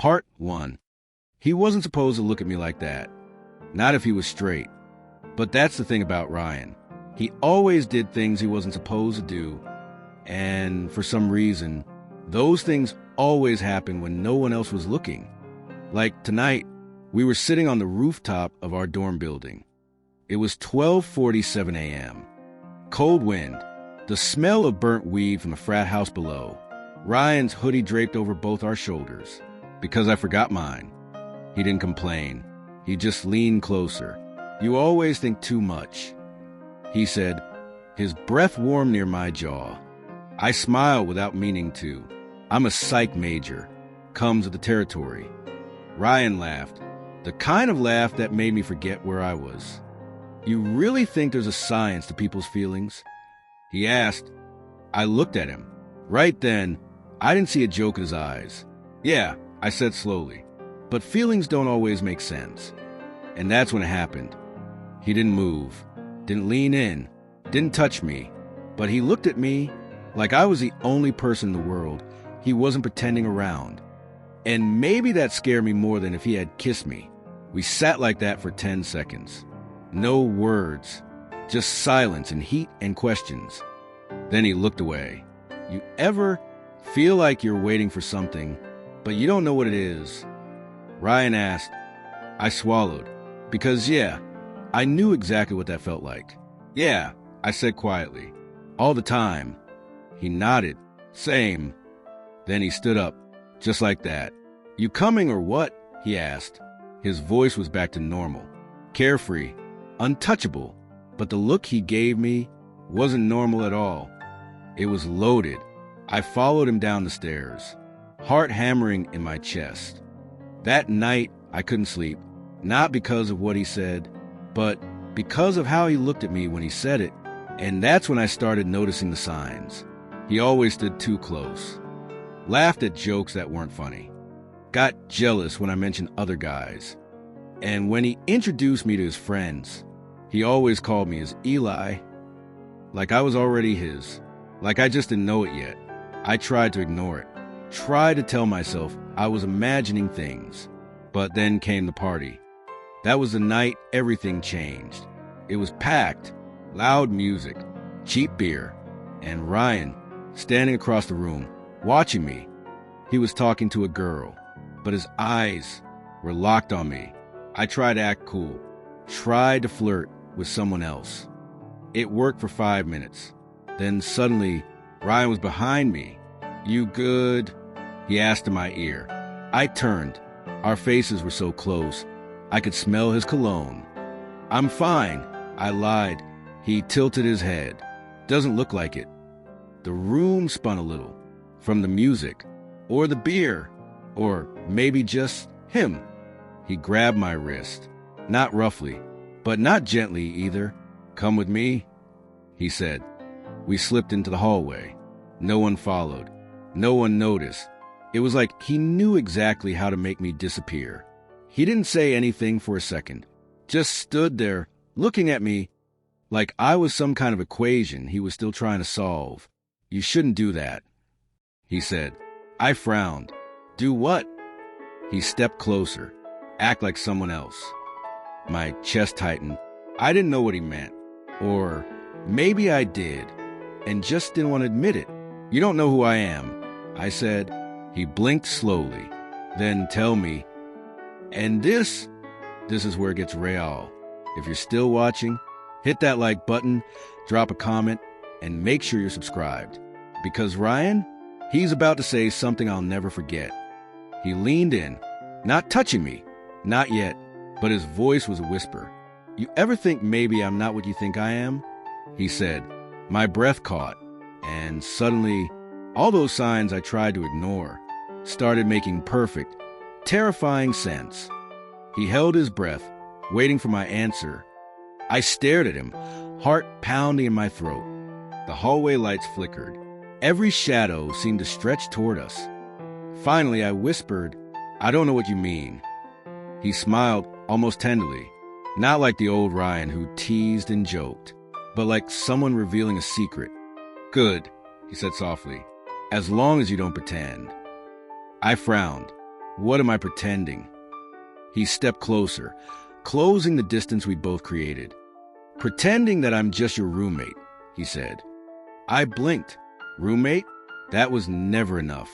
Part 1. He wasn't supposed to look at me like that. Not if he was straight. But that's the thing about Ryan. He always did things he wasn't supposed to do. And for some reason, those things always happened when no one else was looking. Like tonight, we were sitting on the rooftop of our dorm building. It was 12:47 a.m. Cold wind, the smell of burnt weed from the frat house below. Ryan's hoodie draped over both our shoulders. Because I forgot mine. He didn't complain. He just leaned closer. "You always think too much," he said, his breath warm near my jaw. I smiled without meaning to. I'm a psych major. Comes with the territory. Ryan laughed, the kind of laugh that made me forget where I was. "You really think there's a science to people's feelings?" he asked. I looked at him. Right then, I didn't see a joke in his eyes. "Yeah," I said slowly, "but feelings don't always make sense." And that's when it happened. He didn't move, didn't lean in, didn't touch me, but he looked at me like I was the only person in the world he wasn't pretending around. And maybe that scared me more than if he had kissed me. We sat like that for 10 seconds. No words, just silence and heat and questions. Then he looked away. You ever feel like you're waiting for something, but you don't know what it is? Ryan asked. I swallowed. Because, yeah, I knew exactly what that felt like. "Yeah," I said quietly. "All the time." He nodded. "Same." Then he stood up, just like that. "You coming or what?" he asked. His voice was back to normal. Carefree, untouchable. But the look he gave me wasn't normal at all. It was loaded. I followed him down the stairs, heart hammering in my chest. That night, I couldn't sleep, not because of what he said, but because of how he looked at me when he said it. And that's when I started noticing the signs. He always stood too close, laughed at jokes that weren't funny, got jealous when I mentioned other guys. And when he introduced me to his friends, he always called me as Eli, like I was already his, like I just didn't know it yet. I tried to ignore it, tried to tell myself I was imagining things. But then came the party. That was the night everything changed. It was packed, loud music, cheap beer, and Ryan standing across the room, watching me. He was talking to a girl, but his eyes were locked on me. I tried to act cool, tried to flirt with someone else. It worked for 5 minutes. Then suddenly, Ryan was behind me. "You good?" he asked in my ear. I turned. Our faces were so close, I could smell his cologne. "I'm fine," I lied. He tilted his head. "Doesn't look like it." The room spun a little, from the music, or the beer, or maybe just him. He grabbed my wrist, not roughly, but not gently either. "Come with me," he said. We slipped into the hallway. No one followed. No one noticed. It was like he knew exactly how to make me disappear. He didn't say anything for a second, just stood there looking at me like I was some kind of equation he was still trying to solve. "You shouldn't do that," he said. I frowned. "Do what?" He stepped closer, act like someone else. My chest tightened. I didn't know what he meant. Or maybe I did, and just didn't want to admit it. "You don't know who I am," I said. He blinked slowly. "Then tell me." And this is where it gets real. If you're still watching, hit that like button, drop a comment, and make sure you're subscribed. Because Ryan, he's about to say something I'll never forget. He leaned in, not touching me, not yet, but his voice was a whisper. "You ever think maybe I'm not what you think I am?" he said. My breath caught, and suddenly, all those signs I tried to ignore started making perfect, terrifying sense. He held his breath, waiting for my answer. I stared at him, heart pounding in my throat. The hallway lights flickered. Every shadow seemed to stretch toward us. Finally, I whispered, "I don't know what you mean." He smiled almost tenderly, not like the old Ryan who teased and joked, but like someone revealing a secret. "Good," he said softly, "as long as you don't pretend." I frowned. What am I pretending? He stepped closer, closing the distance we both created. Pretending that I'm just your roommate, he said. I blinked. Roommate? That was never enough.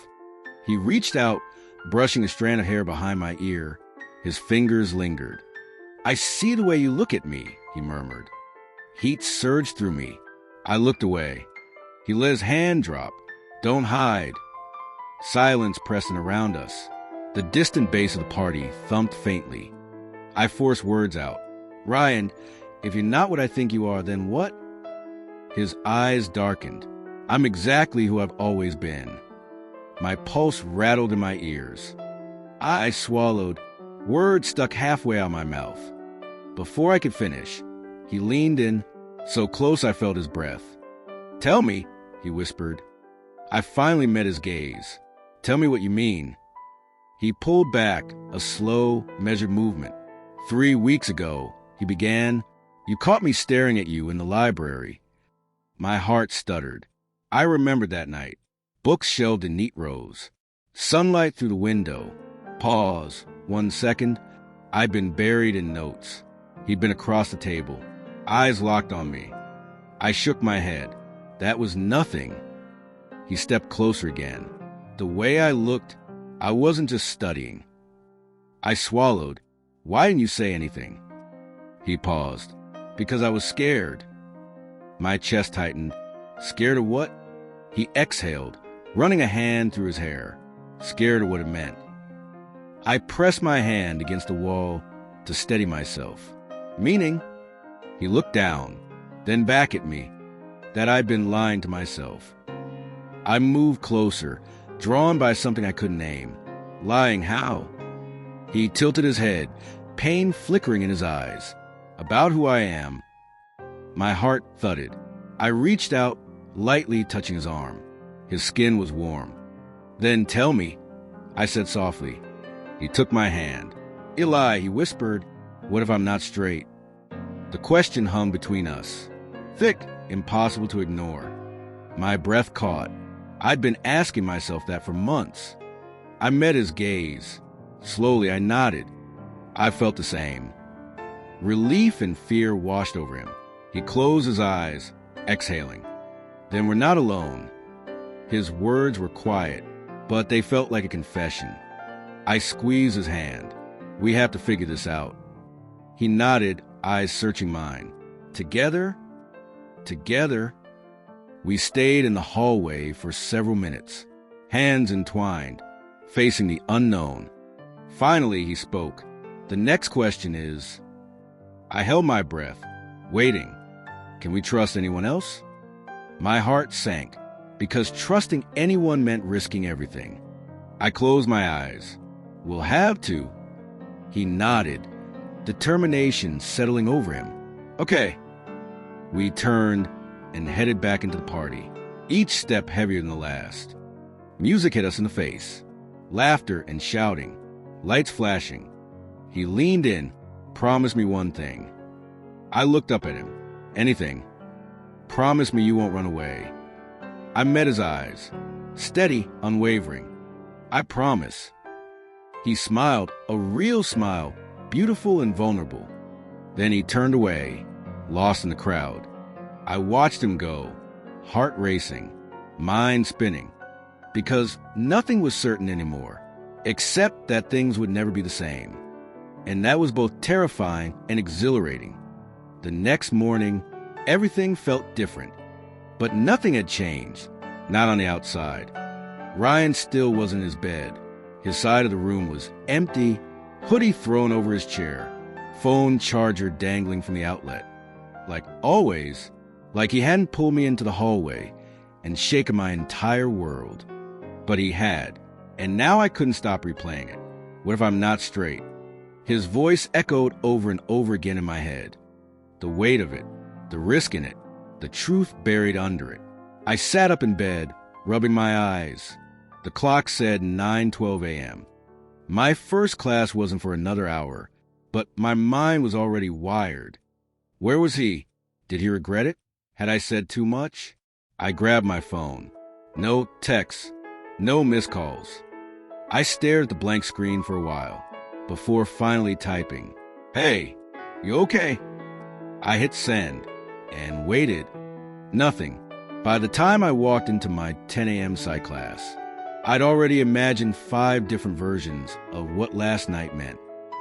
He reached out, brushing a strand of hair behind my ear. His fingers lingered. I see the way you look at me, he murmured. Heat surged through me. I looked away. He let his hand drop. Don't hide. Silence pressing around us. The distant bass of the party thumped faintly. I forced words out. Ryan, if you're not what I think you are, then what? His eyes darkened. I'm exactly who I've always been. My pulse rattled in my ears. I swallowed. Words stuck halfway out my mouth. Before I could finish, he leaned in, so close I felt his breath. Tell me, he whispered. I finally met his gaze. Tell me what you mean. He pulled back, a slow, measured movement. 3 weeks ago, he began, you caught me staring at you in the library. My heart stuttered. I remembered that night. Books shelved in neat rows. Sunlight through the window. Pause. 1 second. I'd been buried in notes. He'd been across the table. Eyes locked on me. I shook my head. That was nothing. He stepped closer again. The way I looked, I wasn't just studying. I swallowed. Why didn't you say anything? He paused. Because I was scared. My chest tightened. Scared of what? He exhaled, running a hand through his hair, scared of what it meant. I pressed my hand against the wall to steady myself. Meaning? He looked down, then back at me, that I'd been lying to myself. I moved closer, drawn by something I couldn't name. Lying how? He tilted his head, pain flickering in his eyes. About who I am. My heart thudded. I reached out, lightly touching his arm. His skin was warm. Then tell me, I said softly. He took my hand. Eli, he whispered, what if I'm not straight? The question hung between us. Thick, impossible to ignore. My breath caught. I'd been asking myself that for months. I met his gaze. Slowly, I nodded. I felt the same. Relief and fear washed over him. He closed his eyes, exhaling. Then we're not alone. His words were quiet, but they felt like a confession. I squeezed his hand. We have to figure this out. He nodded, eyes searching mine. Together? Together? We stayed in the hallway for several minutes, hands entwined, facing the unknown. Finally, he spoke. The next question is... I held my breath, waiting. Can we trust anyone else? My heart sank, because trusting anyone meant risking everything. I closed my eyes. We'll have to. He nodded, determination settling over him. Okay. We turned and headed back into the party, each step heavier than the last. Music hit us in the face. Laughter and shouting. Lights flashing. He leaned in, promised me one thing. I looked up at him. Anything. Promise me you won't run away. I met his eyes. Steady, unwavering. I promise. He smiled, a real smile, beautiful and vulnerable. Then he turned away, lost in the crowd. I watched him go, heart racing, mind spinning, because nothing was certain anymore, except that things would never be the same. And that was both terrifying and exhilarating. The next morning, everything felt different, but nothing had changed, not on the outside. Ryan still wasn't in his bed. His side of the room was empty, hoodie thrown over his chair, phone charger dangling from the outlet. Like always, like he hadn't pulled me into the hallway and shaken my entire world. But he had, and now I couldn't stop replaying it. What if I'm not straight? His voice echoed over and over again in my head. The weight of it, the risk in it, the truth buried under it. I sat up in bed, rubbing my eyes. The clock said 9:12 a.m. My first class wasn't for another hour, but my mind was already wired. Where was he? Did he regret it? Had I said too much? I grabbed my phone. No texts, no missed calls. I stared at the blank screen for a while, before finally typing, "Hey, you okay?" I hit send, and waited. Nothing. By the time I walked into my 10 a.m. psych class, I'd already imagined 5 different versions of what last night meant,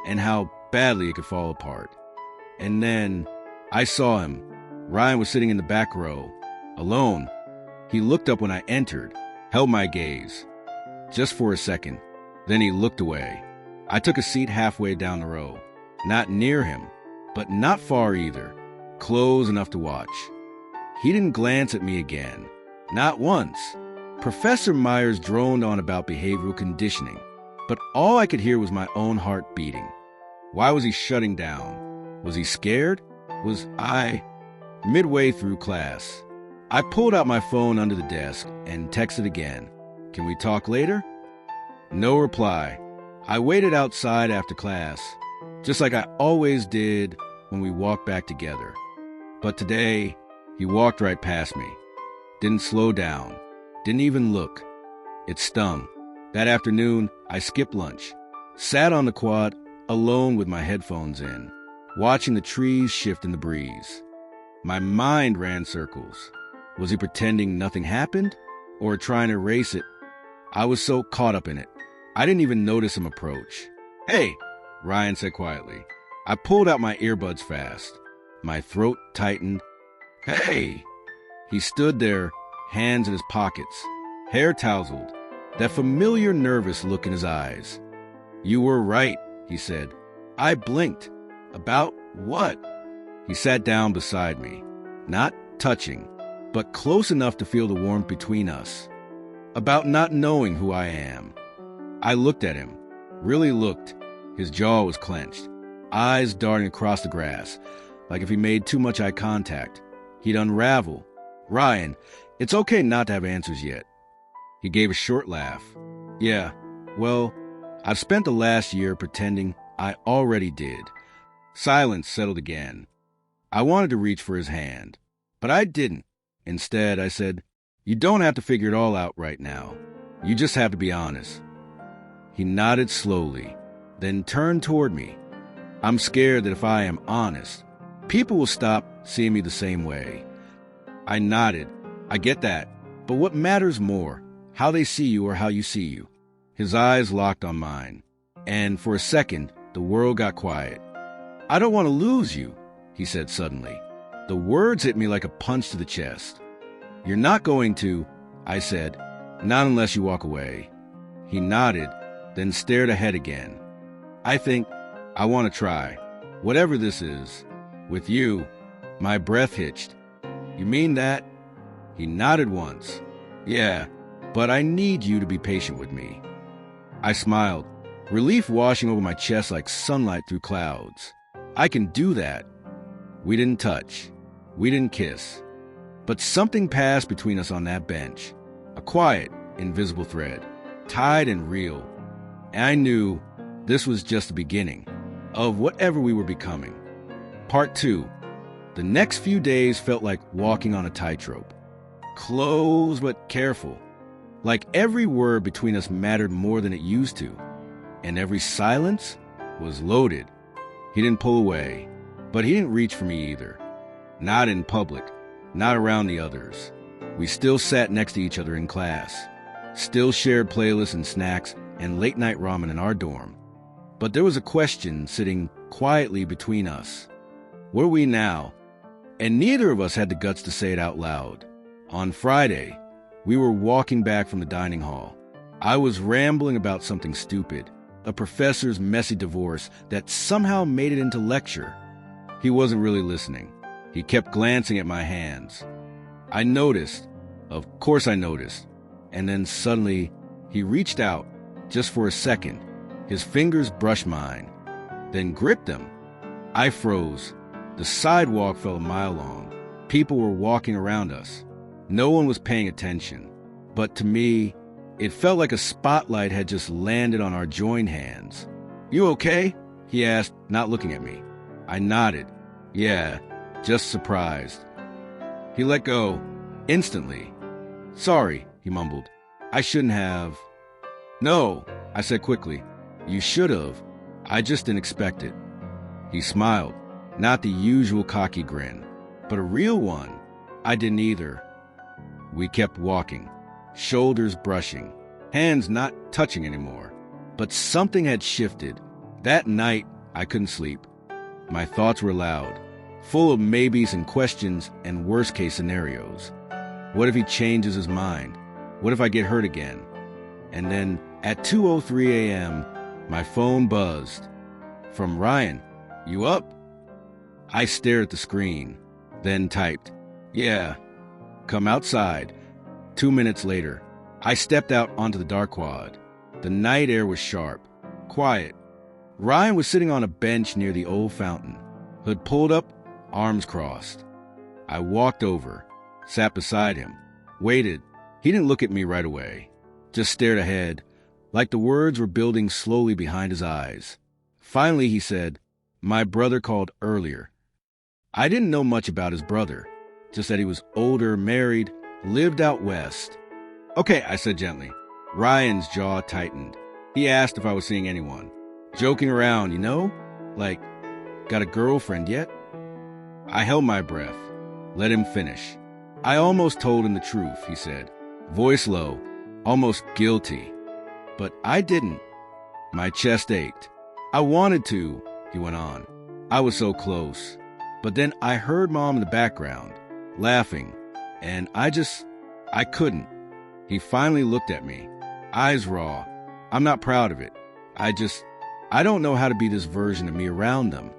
and how badly it could fall apart. And then, I saw him. Ryan was sitting in the back row, alone. He looked up when I entered, held my gaze. Just for a second. Then he looked away. I took a seat halfway down the row. Not near him, but not far either. Close enough to watch. He didn't glance at me again. Not once. Professor Myers droned on about behavioral conditioning, but all I could hear was my own heart beating. Why was he shutting down? Was he scared? Was I... Midway through class, I pulled out my phone under the desk and texted again. "Can we talk later?" No reply. I waited outside after class, just like I always did when we walked back together. But today, he walked right past me. Didn't slow down. Didn't even look. It stung. That afternoon, I skipped lunch. Sat on the quad, alone with my headphones in, watching the trees shift in the breeze. My mind ran circles. Was he pretending nothing happened? Or trying to erase it? I was so caught up in it. I didn't even notice him approach. "Hey," Ryan said quietly. I pulled out my earbuds fast. My throat tightened. "Hey!" He stood there, hands in his pockets, hair tousled, that familiar nervous look in his eyes. "You were right," he said. I blinked. "About what?" He sat down beside me, not touching, but close enough to feel the warmth between us. "About not knowing who I am." I looked at him, really looked. His jaw was clenched, eyes darting across the grass, like if he made too much eye contact, he'd unravel. "Ryan, it's okay not to have answers yet." He gave a short laugh. "Yeah, well, I've spent the last year pretending I already did." Silence settled again. I wanted to reach for his hand, but I didn't. Instead, I said, "You don't have to figure it all out right now. You just have to be honest." He nodded slowly, then turned toward me. "I'm scared that if I am honest, people will stop seeing me the same way." I nodded. "I get that. But what matters more, how they see you or how you see you?" His eyes locked on mine, and for a second, the world got quiet. "I don't want to lose you," he said suddenly. The words hit me like a punch to the chest. "You're not going to," I said. "Not unless you walk away." He nodded, then stared ahead again. "I think I want to try, whatever this is, with you." My breath hitched. "You mean that?" He nodded once. "Yeah, but I need you to be patient with me." I smiled, relief washing over my chest like sunlight through clouds. I can do that. We didn't touch. We didn't kiss. But something passed between us on that bench. A quiet, invisible thread, tied and real. And I knew this was just the beginning of whatever we were becoming. Part 2. The next few days felt like walking on a tightrope. Close but careful. Like every word between us mattered more than it used to. And every silence was loaded. He didn't pull away, but he didn't reach for me either. Not in public, not around the others. We still sat next to each other in class, still shared playlists and snacks and late-night ramen in our dorm. But there was a question sitting quietly between us. Were we now? And neither of us had the guts to say it out loud. On Friday, we were walking back from the dining hall. I was rambling about something stupid, a professor's messy divorce that somehow made it into lecture. He wasn't really listening. He kept glancing at my hands. I noticed. Of course I noticed. And then suddenly, he reached out, just for a second. His fingers brushed mine, then gripped them. I froze. The sidewalk felt a mile long. People were walking around us. No one was paying attention. But to me, it felt like a spotlight had just landed on our joined hands. "You okay?" he asked, not looking at me. I nodded. "Yeah, just surprised." He let go, instantly. "Sorry," he mumbled. "I shouldn't have." "No," I said quickly. You should have. I just didn't expect it. He smiled, not the usual cocky grin, but a real one. I didn't either. We kept walking, shoulders brushing, hands not touching anymore. But something had shifted. That night, I couldn't sleep. My thoughts were loud, full of maybes and questions and worst-case scenarios. What if he changes his mind? What if I get hurt again? And then, at 2:03 a.m., my phone buzzed. From Ryan. You up? I stared at the screen, then typed, Yeah. Come outside. 2 minutes later, I stepped out onto the dark quad. The night air was sharp, quiet. Ryan was sitting on a bench near the old fountain, hood pulled up, arms crossed. I walked over, sat beside him, waited. He didn't look at me right away, just stared ahead, like the words were building slowly behind his eyes. Finally, he said, My brother called earlier. I didn't know much about his brother, just that he was older, married, lived out west. Okay, I said gently. Ryan's jaw tightened. He asked if I was seeing anyone. Joking around, you know? Like, got a girlfriend yet? I held my breath. Let him finish. I almost told him the truth, he said. Voice low, almost guilty. But I didn't. My chest ached. I wanted to, he went on. I was so close. But then I heard Mom in the background, laughing, and I couldn't. He finally looked at me, eyes raw. I'm not proud of it. I don't know how to be this version of me around them.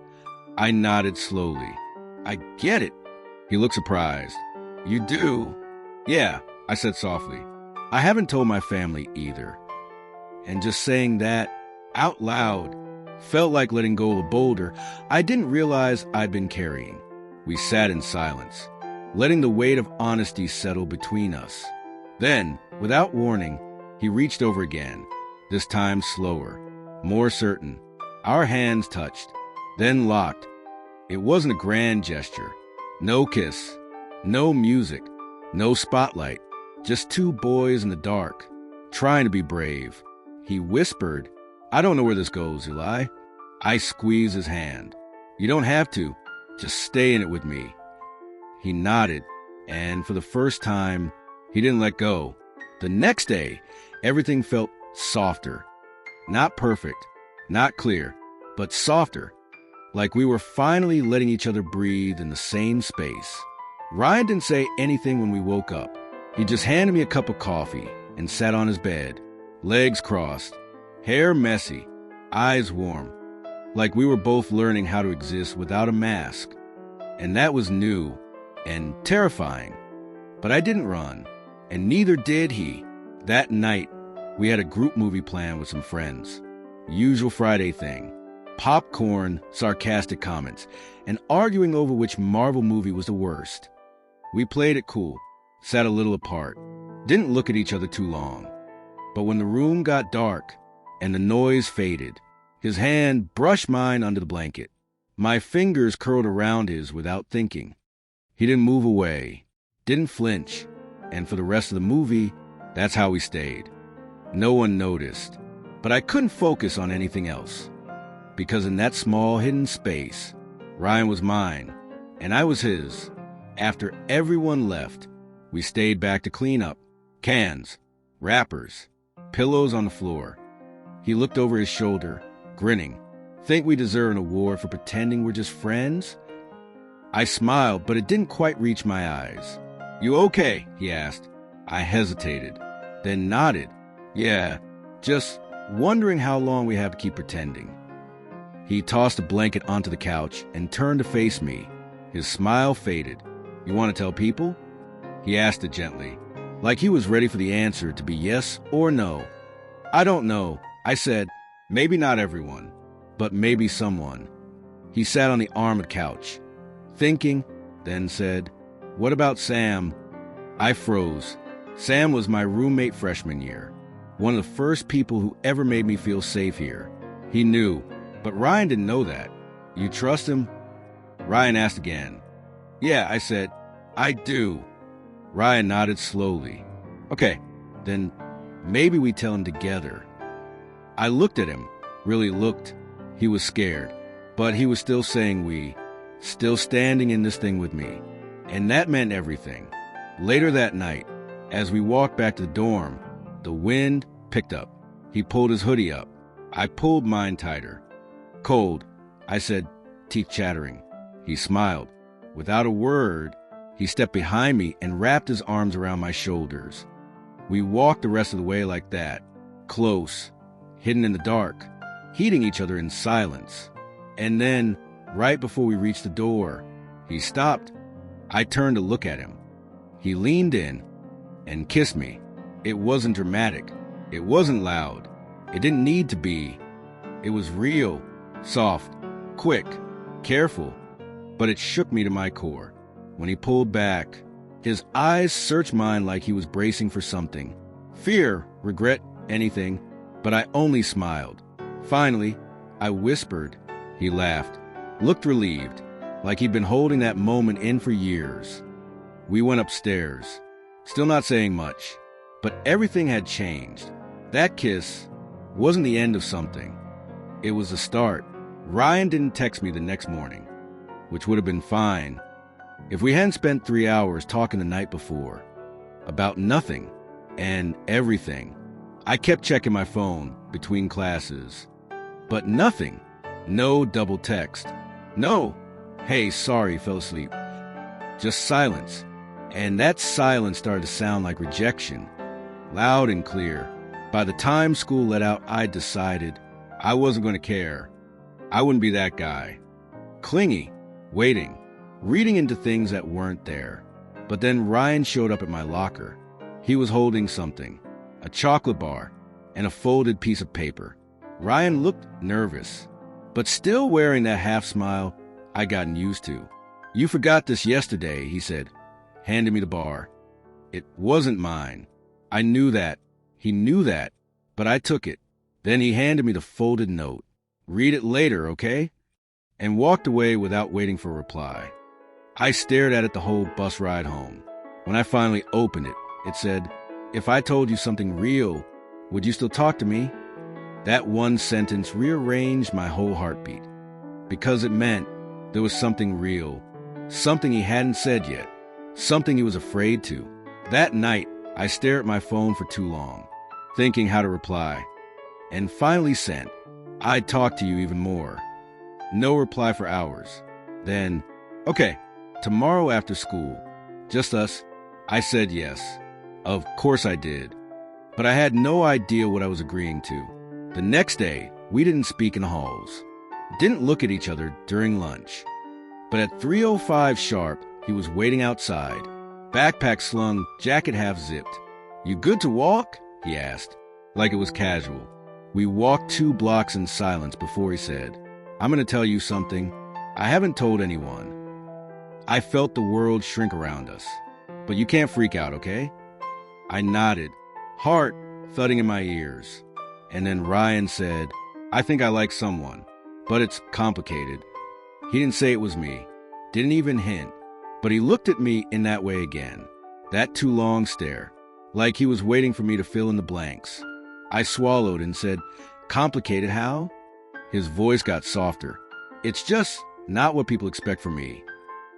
I nodded slowly. I get it. He looked surprised. You do? Yeah, I said softly. I haven't told my family either. And just saying that out loud felt like letting go of a boulder I didn't realize I'd been carrying. We sat in silence, letting the weight of honesty settle between us. Then, without warning, he reached over again, this time slower, more certain. Our hands touched, then locked. It wasn't a grand gesture. No kiss, no music, no spotlight, just two boys in the dark, trying to be brave. He whispered, I don't know where this goes, Eli. I squeezed his hand. You don't have to. Just stay in it with me. He nodded, and for the first time, he didn't let go. The next day, everything felt softer. Not perfect, not clear, but softer. Like we were finally letting each other breathe in the same space. Ryan didn't say anything when we woke up. He just handed me a cup of coffee and sat on his bed, legs crossed, hair messy, eyes warm, like we were both learning how to exist without a mask. And that was new and terrifying. But I didn't run, and neither did he. That night, we had a group movie plan with some friends. Usual Friday thing. Popcorn, sarcastic comments, and arguing over which Marvel movie was the worst. We played it cool, sat a little apart, didn't look at each other too long. But when the room got dark and the noise faded, his hand brushed mine under the blanket. My fingers curled around his without thinking. He didn't move away, didn't flinch, and for the rest of the movie, that's how we stayed. No one noticed, but I couldn't focus on anything else. Because in that small hidden space, Ryan was mine, and I was his. After everyone left, we stayed back to clean up. Cans, wrappers, pillows on the floor. He looked over his shoulder, grinning. Think we deserve an award for pretending we're just friends? I smiled, but it didn't quite reach my eyes. You okay? He asked. I hesitated, then nodded. Yeah, just wondering how long we have to keep pretending. He tossed a blanket onto the couch and turned to face me. His smile faded. You want to tell people? He asked it gently, like he was ready for the answer to be yes or no. I don't know. I said, maybe not everyone, but maybe someone. He sat on the armored couch, thinking, then said, what about Sam? I froze. Sam was my roommate freshman year, one of the first people who ever made me feel safe here. He knew, but Ryan didn't know that. You trust him? Ryan asked again. Yeah, I said, I do. Ryan nodded slowly. Okay, then maybe we tell him together. I looked at him, really looked. He was scared, but he was still saying we, still standing in this thing with me. And that meant everything. Later that night, as we walked back to the dorm, the wind picked up. He pulled his hoodie up. I pulled mine tighter. Cold, I said, teeth chattering. He smiled. Without a word, he stepped behind me and wrapped his arms around my shoulders. We walked the rest of the way like that, close, hidden in the dark, heeding each other in silence. And then, right before we reached the door, he stopped. I turned to look at him. He leaned in and kissed me. It wasn't dramatic. It wasn't loud. It didn't need to be. It was real, soft, quick, careful, but it shook me to my core. When he pulled back, his eyes searched mine like he was bracing for something. Fear, regret, anything, but I only smiled. Finally, I whispered. He laughed, looked relieved, like he'd been holding that moment in for years. We went upstairs, still not saying much, but everything had changed. That kiss wasn't the end of something. It was the start. Ryan didn't text me the next morning, which would have been fine if we hadn't spent 3 hours talking the night before about nothing and everything. I kept checking my phone between classes, but nothing. No double text. No, hey, sorry, fell asleep. Just silence. And that silence started to sound like rejection, loud and clear. By the time school let out, I decided I wasn't going to care. I wouldn't be that guy. Clingy, waiting, reading into things that weren't there. But then Ryan showed up at my locker. He was holding something, a chocolate bar, and a folded piece of paper. Ryan looked nervous, but still wearing that half smile I'd gotten used to. You forgot this yesterday, he said, handing me the bar. It wasn't mine. I knew that. He knew that, but I took it. Then he handed me the folded note. Read it later, okay? And walked away without waiting for a reply. I stared at it the whole bus ride home. When I finally opened it, it said, if I told you something real, would you still talk to me? That one sentence rearranged my whole heartbeat, because it meant there was something real, something he hadn't said yet, something he was afraid to. That night, I stared at my phone for too long, thinking how to reply, and finally sent, I'd talk to you even more. No reply for hours. Then, okay, tomorrow after school, just us. I said yes. Of course I did. But I had no idea what I was agreeing to. The next day, we didn't speak in the halls, didn't look at each other during lunch. But at 3:05 sharp, he was waiting outside, backpack slung, jacket half zipped. You good to walk? He asked, like it was casual. We walked 2 blocks in silence before he said, I'm going to tell you something I haven't told anyone. I felt the world shrink around us. But you can't freak out, okay? I nodded, heart thudding in my ears. And then Ryan said, I think I like someone, but it's complicated. He didn't say it was me, didn't even hint, but he looked at me in that way again, that too long stare, like he was waiting for me to fill in the blanks. I swallowed and said, complicated how? His voice got softer. It's just not what people expect from me.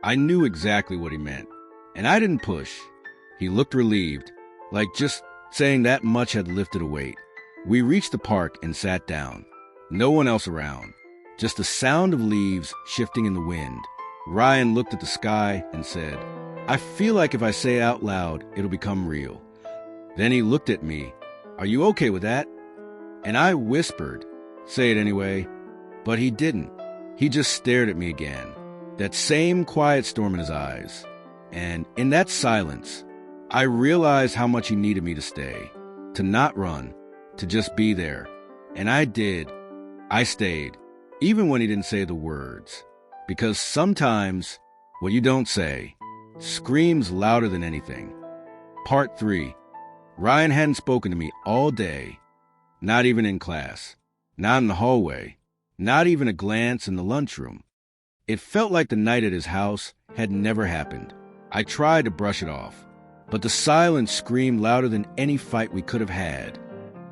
I knew exactly what he meant, and I didn't push. He looked relieved, like just saying that much had lifted a weight. We reached the park and sat down. No one else around, just the sound of leaves shifting in the wind. Ryan looked at the sky and said, I feel like if I say it out loud, it'll become real. Then he looked at me. Are you okay with that? And I whispered, say it anyway. But he didn't. He just stared at me again, that same quiet storm in his eyes. And in that silence, I realized how much he needed me to stay, to not run, to just be there. And I did. I stayed, even when he didn't say the words. Because sometimes what you don't say screams louder than anything. Part 3. Ryan hadn't spoken to me all day, not even in class, not in the hallway, not even a glance in the lunchroom. It felt like the night at his house had never happened. I tried to brush it off, but the silence screamed louder than any fight we could have had.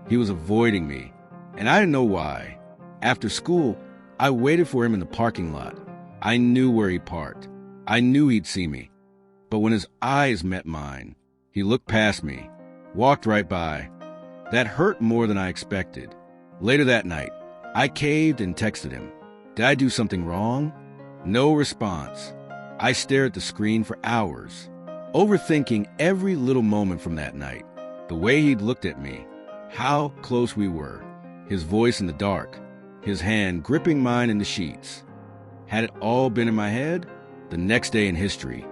He was avoiding me, and I didn't know why. After school, I waited for him in the parking lot. I knew where he parked. I knew he'd see me. But when his eyes met mine, he looked past me, walked right by. That hurt more than I expected. Later that night, I caved and texted him. Did I do something wrong? No response. I stared at the screen for hours, overthinking every little moment from that night. The way he'd looked at me, how close we were, his voice in the dark, his hand gripping mine in the sheets. Had it all been in my head? The next day in history,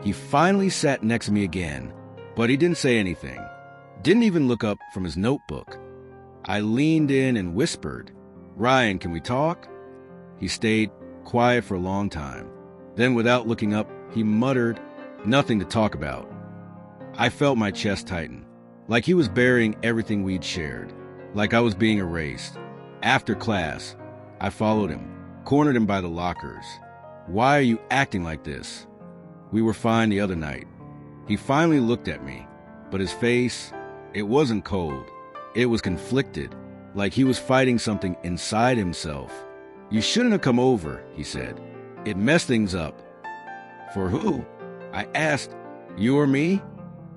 he finally sat next to me again, but he didn't say anything. Didn't even look up from his notebook. I leaned in and whispered, "Ryan, can we talk?" He stayed quiet for a long time. Then, without looking up, he muttered, "Nothing to talk about." I felt my chest tighten, like he was burying everything we'd shared, like I was being erased. After class, I followed him, cornered him by the lockers. "Why are you acting like this?" We were fine the other night. He finally looked at me, but his face, it wasn't cold. It was conflicted, like he was fighting something inside himself. "You shouldn't have come over," he said. "It messed things up." "For who?" I asked. "You or me?"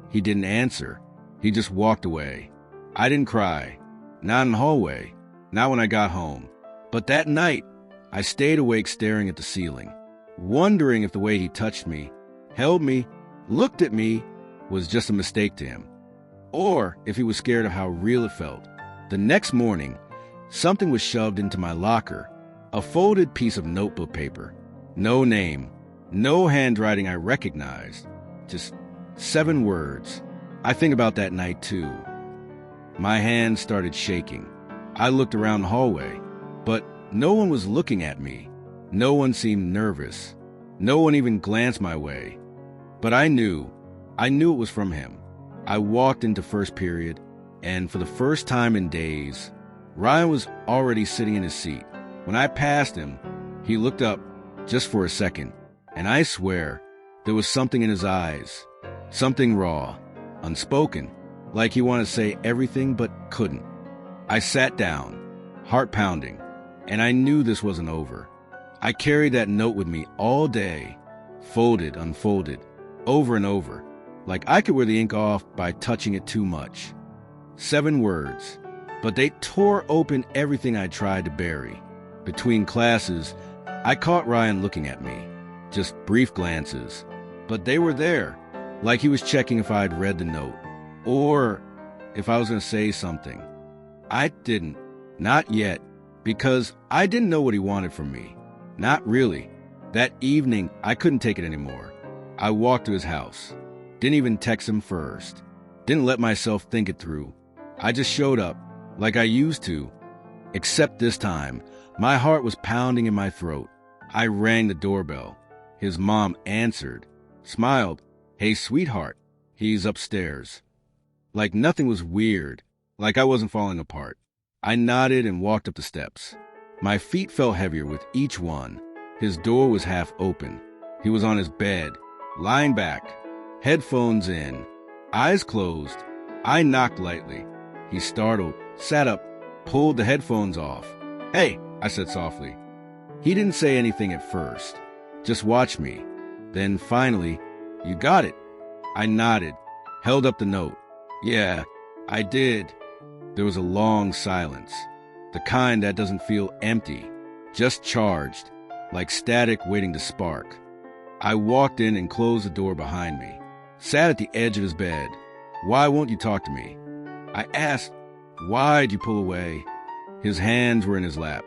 He didn't answer. He just walked away. I didn't cry. Not in the hallway. Not when I got home. But that night, I stayed awake staring at the ceiling, wondering if the way he touched me, held me, looked at me, was just a mistake to him, or if he was scared of how real it felt. The next morning, something was shoved into my locker, a folded piece of notebook paper. No name, no handwriting I recognized, just 7 words. I think about that night too. My hands started shaking. I looked around the hallway, but no one was looking at me. No one seemed nervous. No one even glanced my way. But I knew it was from him. I walked into first period, and for the first time in days, Ryan was already sitting in his seat. When I passed him, he looked up just for a second, and I swear there was something in his eyes, something raw, unspoken, like he wanted to say everything but couldn't. I sat down, heart pounding, and I knew this wasn't over. I carried that note with me all day, folded, unfolded, over and over, like I could wear the ink off by touching it too much. 7 words, but they tore open everything I tried to bury. Between classes, I caught Ryan looking at me, just brief glances, but they were there, like he was checking if I'd read the note, or if I was going to say something. I didn't, not yet, because I didn't know what he wanted from me. Not really. That evening, I couldn't take it anymore. I walked to his house. Didn't even text him first. Didn't let myself think it through. I just showed up, like I used to. Except this time, my heart was pounding in my throat. I rang the doorbell. His mom answered, smiled. "Hey, sweetheart." He's upstairs. Like nothing was weird, like I wasn't falling apart. I nodded and walked up the steps. My feet felt heavier with each one. His door was half open. He was on his bed, lying back, headphones in, eyes closed. I knocked lightly. He startled, sat up, pulled the headphones off. "Hey," I said softly. He didn't say anything at first, just watched me. Then finally, "You got it." I nodded, held up the note. "Yeah, I did." There was a long silence, the kind that doesn't feel empty, just charged, like static waiting to spark. I walked in and closed the door behind me, sat at the edge of his bed. "Why won't you talk to me?" I asked. "Why'd you pull away?" His hands were in his lap,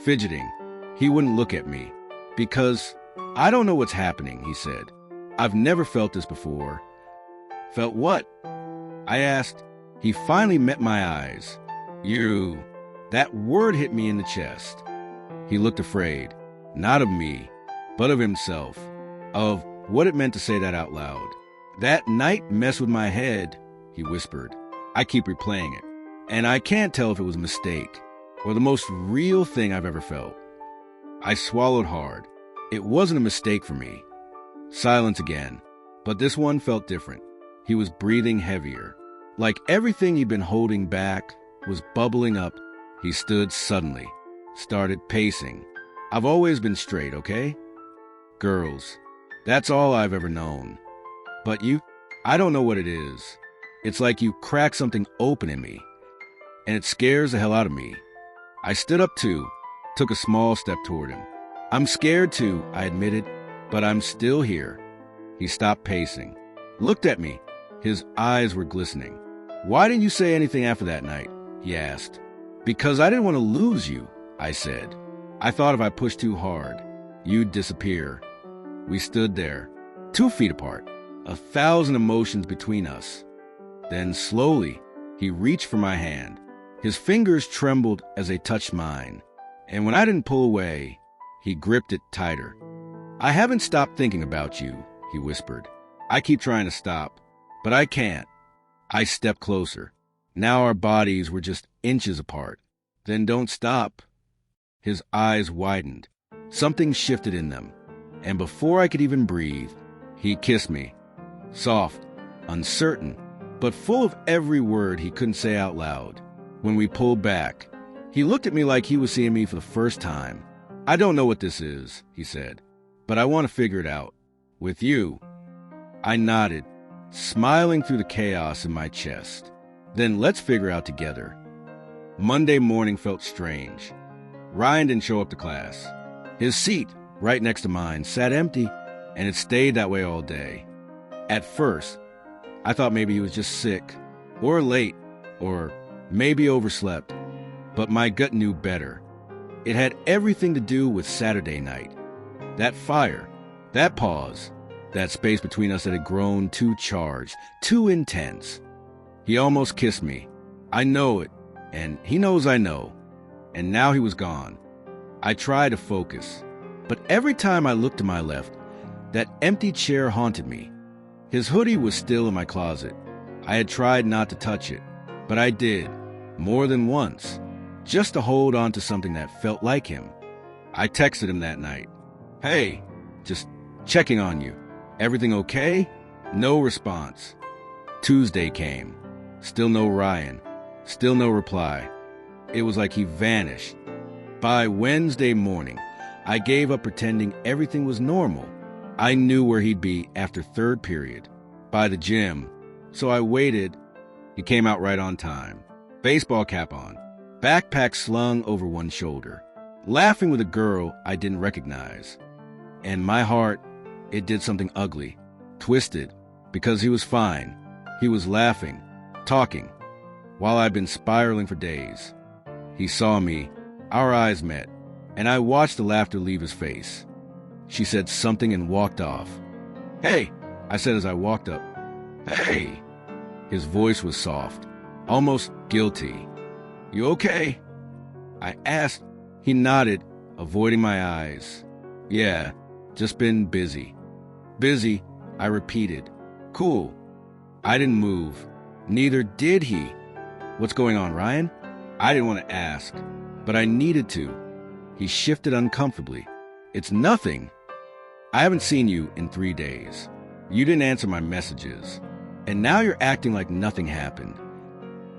fidgeting. He wouldn't look at me. "Because I don't know what's happening," he said. "I've never felt this before." "Felt what?" I asked. He finally met my eyes. "You." That word hit me in the chest. He looked afraid, not of me, but of himself, of what it meant to say that out loud. "That night messed with my head," he whispered. I keep replaying it, and I can't tell if it was a mistake or the most real thing I've ever felt. I swallowed hard. It wasn't a mistake for me. Silence again, but this one felt different. He was breathing heavier, like everything he'd been holding back was bubbling up, He stood suddenly, started pacing. I've always been straight, okay? Girls. That's all I've ever known. But you, I don't know what it is. It's like you crack something open in me, and it scares the hell out of me. I stood up too, took a small step toward him. I'm scared too, I admitted, but I'm still here. He stopped pacing, looked at me. His eyes were glistening. Why didn't you say anything after that night? He asked. Because I didn't want to lose you, I said. I thought if I pushed too hard, you'd disappear. We stood there, 2 feet apart, 1,000 emotions between us. Then slowly, he reached for my hand. His fingers trembled as they touched mine, and when I didn't pull away, he gripped it tighter. I haven't stopped thinking about you, he whispered. I keep trying to stop, but I can't. I stepped closer. Now our bodies were just inches apart. Then don't stop. His eyes widened. Something shifted in them, and before I could even breathe, he kissed me. Soft, uncertain, but full of every word he couldn't say out loud. When we pulled back, he looked at me like he was seeing me for the first time. I don't know what this is, he said, but I want to figure it out. With you. I nodded, smiling through the chaos in my chest. Then let's figure out together. Monday morning felt strange. Ryan didn't show up to class. His seat, right next to mine, sat empty, and it stayed that way all day. At first, I thought maybe he was just sick, or late, or maybe overslept. But my gut knew better. It had everything to do with Saturday night. That fire, that pause, that space between us that had grown too charged, too intense. He almost kissed me. I know it, and he knows I know. And now he was gone. I tried to focus, but every time I looked to my left, that empty chair haunted me. His hoodie was still in my closet. I had tried not to touch it, but I did, more than once, just to hold on to something that felt like him. I texted him that night. Hey, just checking on you. Everything okay? No response. Tuesday came. Still no Ryan. Still no reply. It was like he vanished. By Wednesday morning, I gave up pretending everything was normal. I knew where he'd be after third period, by the gym. So I waited. He came out right on time. Baseball cap on, backpack slung over one shoulder, laughing with a girl I didn't recognize. And my heart, it did something ugly, twisted, because he was fine. He was laughing, talking, while I'd been spiraling for days. He saw me, our eyes met, and I watched the laughter leave his face. She said something and walked off. Hey, I said as I walked up. Hey. His voice was soft, almost guilty. You okay? I asked. He nodded, avoiding my eyes. Yeah, just been busy. Busy, I repeated. Cool. I didn't move. Neither did he. What's going on, Ryan? I didn't want to ask, but I needed to. He shifted uncomfortably. It's nothing. I haven't seen you in 3 days. You didn't answer my messages. And now you're acting like nothing happened.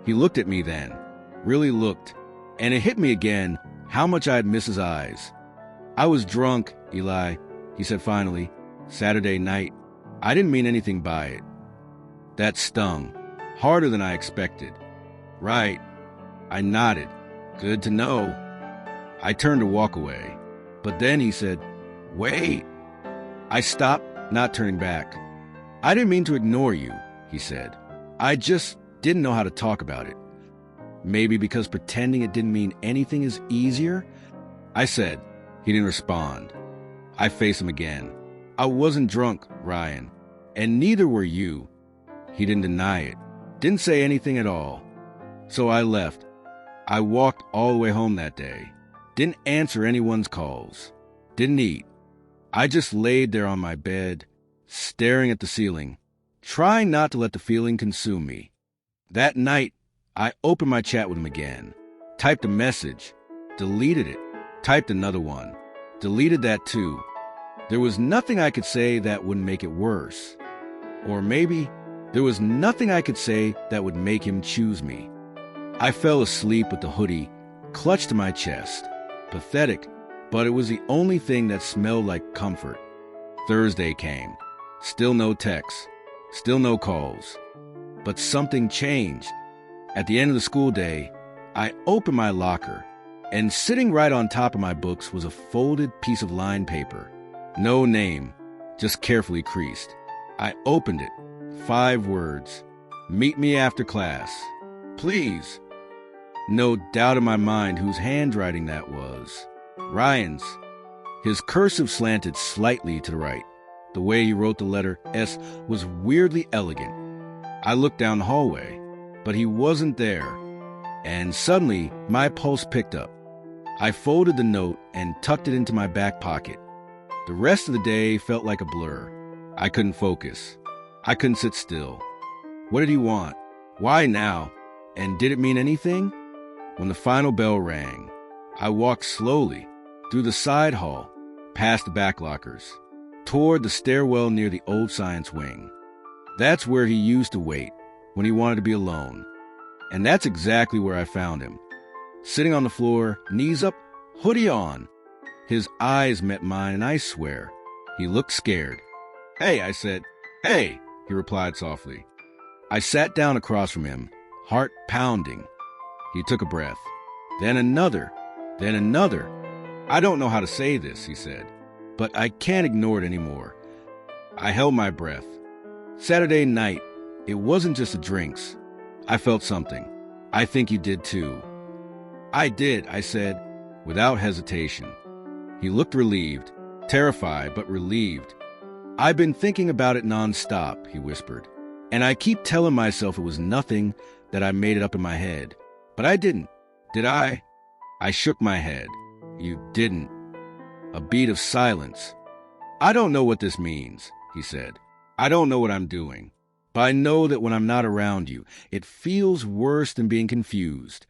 He looked at me then, really looked, and it hit me again how much I'd missed his eyes. I was drunk, Eli, he said finally. Saturday night. I didn't mean anything by it. That stung, harder than I expected. Right. I nodded. Good to know. I turned to walk away, but then he said, Wait. I stopped, not turning back. I didn't mean to ignore you, he said. I just didn't know how to talk about it. Maybe because pretending it didn't mean anything is easier? I said. He didn't respond. I faced him again. I wasn't drunk, Ryan, and neither were you. He didn't deny it, didn't say anything at all. So I left. I walked all the way home that day, didn't answer anyone's calls, didn't eat. I just laid there on my bed, staring at the ceiling, trying not to let the feeling consume me. That night, I opened my chat with him again, typed a message, deleted it, typed another one, deleted that too. There was nothing I could say that wouldn't make it worse. Or maybe there was nothing I could say that would make him choose me. I fell asleep with the hoodie clutched to my chest. Pathetic, but it was the only thing that smelled like comfort. Thursday came. Still no texts. Still no calls. But something changed. At the end of the school day, I opened my locker, and sitting right on top of my books was a folded piece of lined paper. No name, just carefully creased. I opened it. 5 words. Meet me after class. Please. No doubt in my mind whose handwriting that was. Ryan's. His cursive slanted slightly to the right. The way he wrote the letter S was weirdly elegant. I looked down the hallway, but he wasn't there. And suddenly, my pulse picked up. I folded the note and tucked it into my back pocket. The rest of the day felt like a blur. I couldn't focus. I couldn't sit still. What did he want? Why now? And did it mean anything? When the final bell rang, I walked slowly through the side hall, past the back lockers, toward the stairwell near the old science wing. That's where he used to wait when he wanted to be alone. And that's exactly where I found him. Sitting on the floor, knees up, hoodie on. His eyes met mine, and I swear, he looked scared. "Hey," I said. "Hey," he replied softly. I sat down across from him, heart pounding. He took a breath. Then another. Then another. "I don't know how to say this," he said, "but I can't ignore it anymore." I held my breath. Saturday night, it wasn't just the drinks. I felt something. "I think you did too." "I did," I said, without hesitation. He looked relieved, terrified, but relieved. "I've been thinking about it nonstop," he whispered. "And I keep telling myself it was nothing, that I made it up in my head. But I didn't. Did I?" I shook my head. "You didn't." A beat of silence. "I don't know what this means," he said. "I don't know what I'm doing. But I know that when I'm not around you, it feels worse than being confused."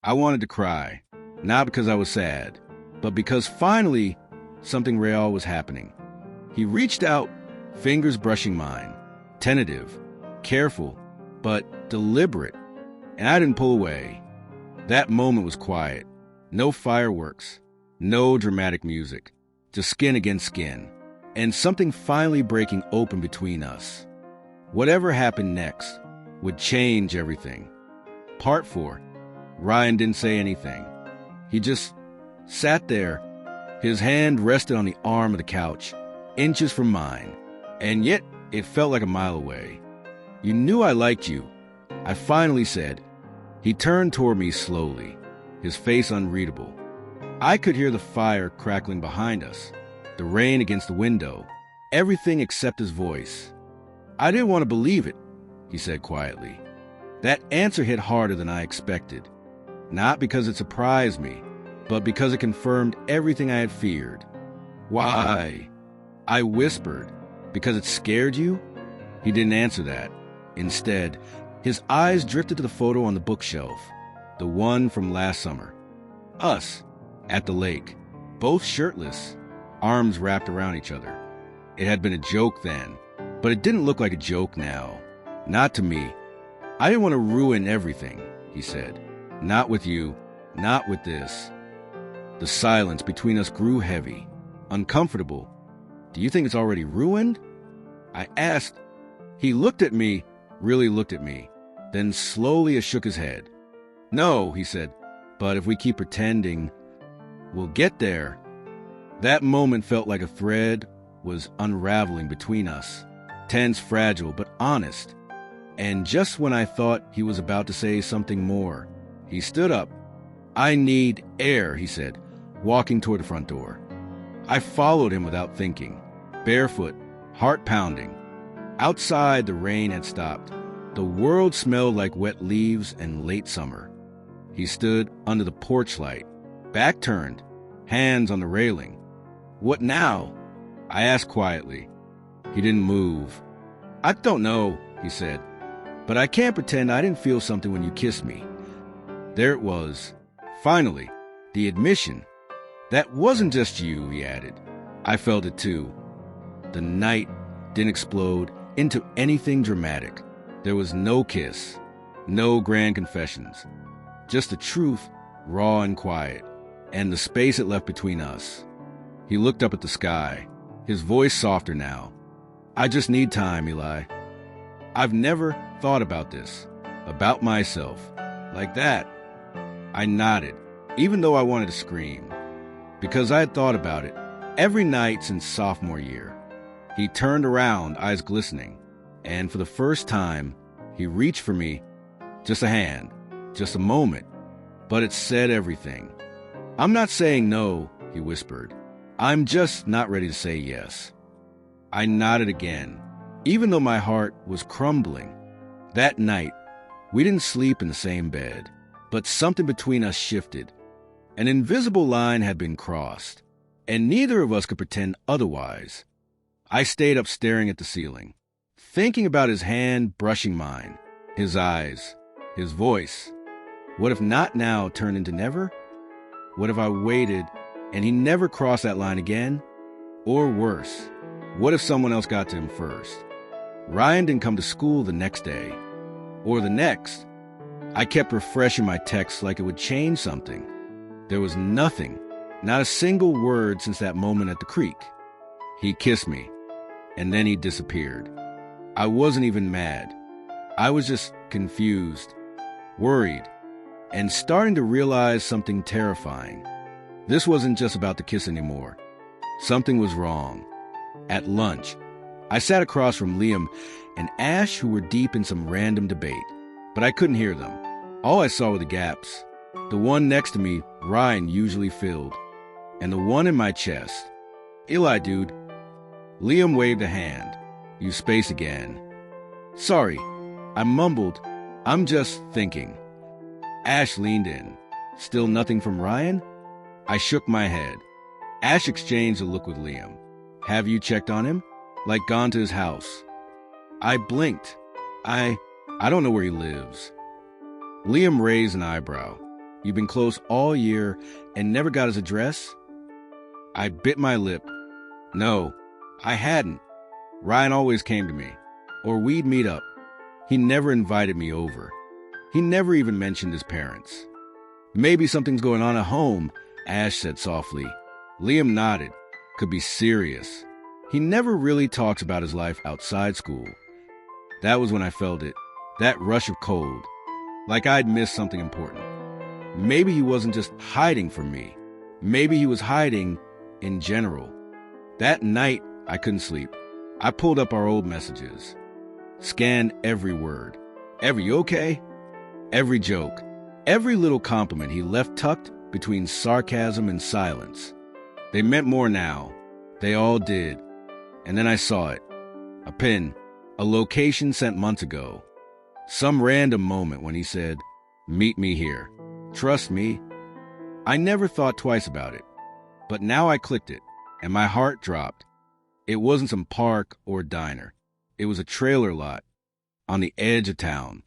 I wanted to cry, not because I was sad, but because finally something real was happening. He reached out, fingers brushing mine, tentative, careful, but deliberate, and I didn't pull away. That moment was quiet. No fireworks, no dramatic music, just skin against skin, and something finally breaking open between us. Whatever happened next would change everything. Part 4. Ryan didn't say anything. He just sat there. His hand rested on the arm of the couch, inches from mine, and yet it felt like a mile away. "You knew I liked you," I finally said. He turned toward me slowly, his face unreadable. I could hear the fire crackling behind us, the rain against the window, everything except his voice. "I didn't want to believe it," he said quietly. That answer hit harder than I expected, not because it surprised me, but because it confirmed everything I had feared. "Why?" I whispered. "Because it scared you?" He didn't answer that. Instead, his eyes drifted to the photo on the bookshelf, the one from last summer. Us, at the lake, both shirtless, arms wrapped around each other. It had been a joke then, but it didn't look like a joke now. Not to me. "I didn't want to ruin everything," he said. "Not with you, not with this." The silence between us grew heavy, uncomfortable. "Do you think it's already ruined?" I asked. He looked at me, really looked at me, then slowly shook his head. "No," he said, "but if we keep pretending, we'll get there." That moment felt like a thread was unraveling between us, tense, fragile, but honest. And just when I thought he was about to say something more, he stood up. "I need air," he said, walking toward the front door. I followed him without thinking, barefoot, heart pounding. Outside, the rain had stopped. The world smelled like wet leaves and late summer. He stood under the porch light, back turned, hands on the railing. "What now?" I asked quietly. He didn't move. "I don't know," he said, "but I can't pretend I didn't feel something when you kissed me." There it was. Finally, the admission. "That wasn't just you," he added. "I felt it too." The night didn't explode into anything dramatic. There was no kiss, no grand confessions, just the truth raw and quiet, and the space it left between us. He looked up at the sky, his voice softer now. I just need time, Eli. I've never thought about this, about myself, like that. I nodded, even though I wanted to scream, because I had thought about it every night since sophomore year. He turned around, eyes glistening, and for the first time, he reached for me. Just a hand, just a moment, but it said everything. I'm not saying no, he whispered. I'm just not ready to say yes. I nodded again, even though my heart was crumbling. That night, we didn't sleep in the same bed, but something between us shifted. An invisible line had been crossed, and neither of us could pretend otherwise. I stayed up staring at the ceiling, thinking about his hand brushing mine, his eyes, his voice. What if not now turned into never? What if I waited and he never crossed that line again? Or worse, what if someone else got to him first? Ryan didn't come to school the next day, or the next. I kept refreshing my texts like it would change something. There was nothing, not a single word since that moment at the creek. He kissed me, and then he disappeared. I wasn't even mad. I was just confused, worried, and starting to realize something terrifying. This wasn't just about the kiss anymore. Something was wrong. At lunch, I sat across from Liam and Ash, who were deep in some random debate, but I couldn't hear them. All I saw were the gaps. The one next to me, Ryan usually filled, and the one in my chest. Eli, dude. Liam waved a hand. You space again. Sorry, I mumbled. I'm just thinking. Ash leaned in. Still nothing from Ryan? I shook my head. Ash exchanged a look with Liam. Have you checked on him? Like gone to his house? I blinked. I don't know where he lives. Liam raised an eyebrow. You've been close all year and never got his address? I bit my lip. No, I hadn't. Ryan always came to me, or we'd meet up. He never invited me over. He never even mentioned his parents. Maybe something's going on at home, Ash said softly. Liam nodded. Could be serious. He never really talks about his life outside school. That was when I felt it, that rush of cold, like I'd missed something important. Maybe he wasn't just hiding from me. Maybe he was hiding in general. That night, I couldn't sleep. I pulled up our old messages, scanned every word, every "you okay?" every joke, every little compliment he left tucked between sarcasm and silence. They meant more now. They all did. And then I saw it. A pin, a location sent months ago. Some random moment when he said, "Meet me here. Trust me." I never thought twice about it. But now I clicked it, and my heart dropped. It wasn't some park or diner. It was a trailer lot on the edge of town.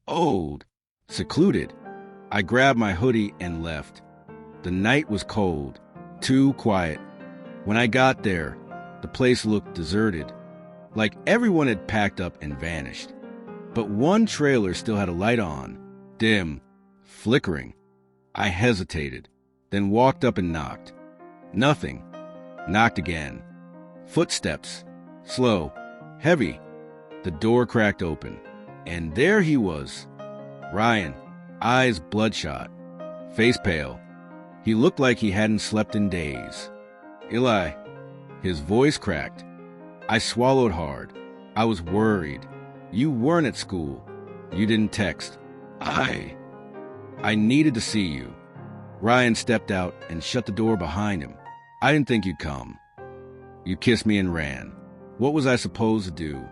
Old, secluded. I grabbed my hoodie and left. The night was cold, too quiet. When I got there, the place looked deserted, like everyone had packed up and vanished. But one trailer still had a light on, dim, flickering. I hesitated, then walked up and knocked. Nothing. Knocked again. Footsteps. Slow. Heavy. The door cracked open, and there he was. Ryan, eyes bloodshot, face pale. He looked like he hadn't slept in days. Eli. His voice cracked. I swallowed hard. I was worried. You weren't at school. You didn't text. I needed to see you. Ryan stepped out and shut the door behind him. I didn't think you'd come. You kissed me and ran. What was I supposed to do?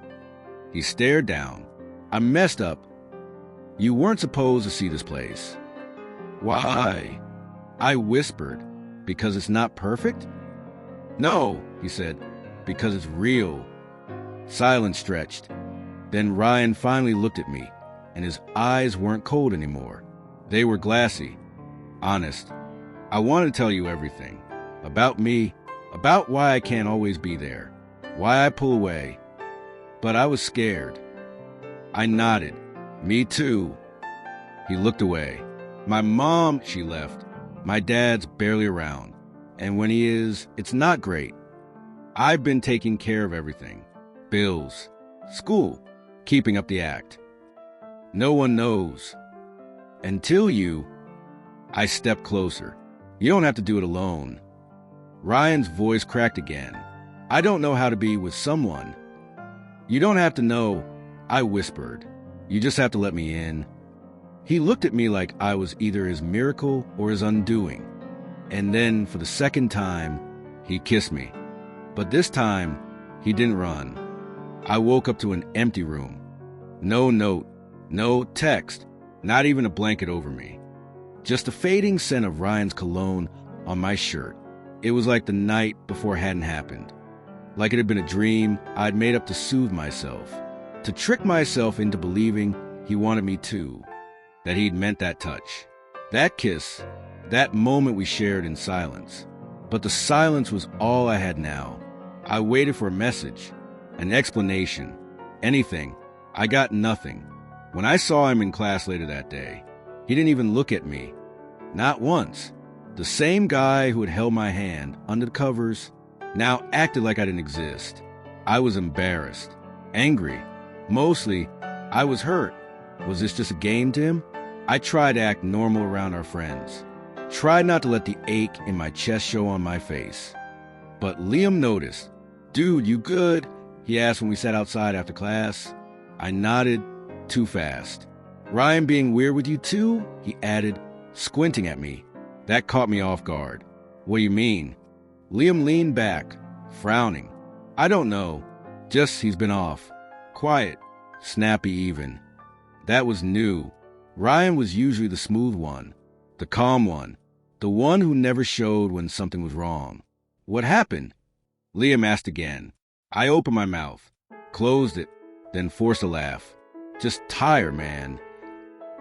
He stared down. I messed up. You weren't supposed to see this place. Why? I whispered. Because it's not perfect? No, he said. Because it's real. Silence stretched. Then Ryan finally looked at me, and his eyes weren't cold anymore. They were glassy, honest. I wanted to tell you everything. About me, about why I can't always be there, why I pull away. But I was scared. I nodded. Me too. He looked away. My mom, she left. My dad's barely around. And when he is, it's not great. I've been taking care of everything. Bills, school, keeping up the act. No one knows. Until you... I stepped closer. You don't have to do it alone. Ryan's voice cracked again. I don't know how to be with someone. You don't have to know, I whispered. You just have to let me in. He looked at me like I was either his miracle or his undoing. And then, for the second time, he kissed me. But this time, he didn't run. I woke up to an empty room. No note, no text, not even a blanket over me. Just a fading scent of Ryan's cologne on my shirt. It was like the night before it hadn't happened. Like it had been a dream I'd made up to soothe myself, to trick myself into believing he wanted me too, that he'd meant that touch, that kiss, that moment we shared in silence. But the silence was all I had now. I waited for a message, an explanation, anything. I got nothing. When I saw him in class later that day, he didn't even look at me. Not once. The same guy who had held my hand under the covers now acted like I didn't exist. I was embarrassed, angry. Mostly, I was hurt. Was this just a game to him? I tried to act normal around our friends. Tried not to let the ache in my chest show on my face. But Liam noticed. Dude, you good? He asked when we sat outside after class. I nodded too fast. Ryan being weird with you too? He added, squinting at me. That caught me off guard. What do you mean? Liam leaned back, frowning. I don't know. Just he's been off. Quiet. Snappy even. That was new. Ryan was usually the smooth one, the calm one, the one who never showed when something was wrong. What happened? Liam asked again. I opened my mouth, closed it, then forced a laugh. Just tired, man.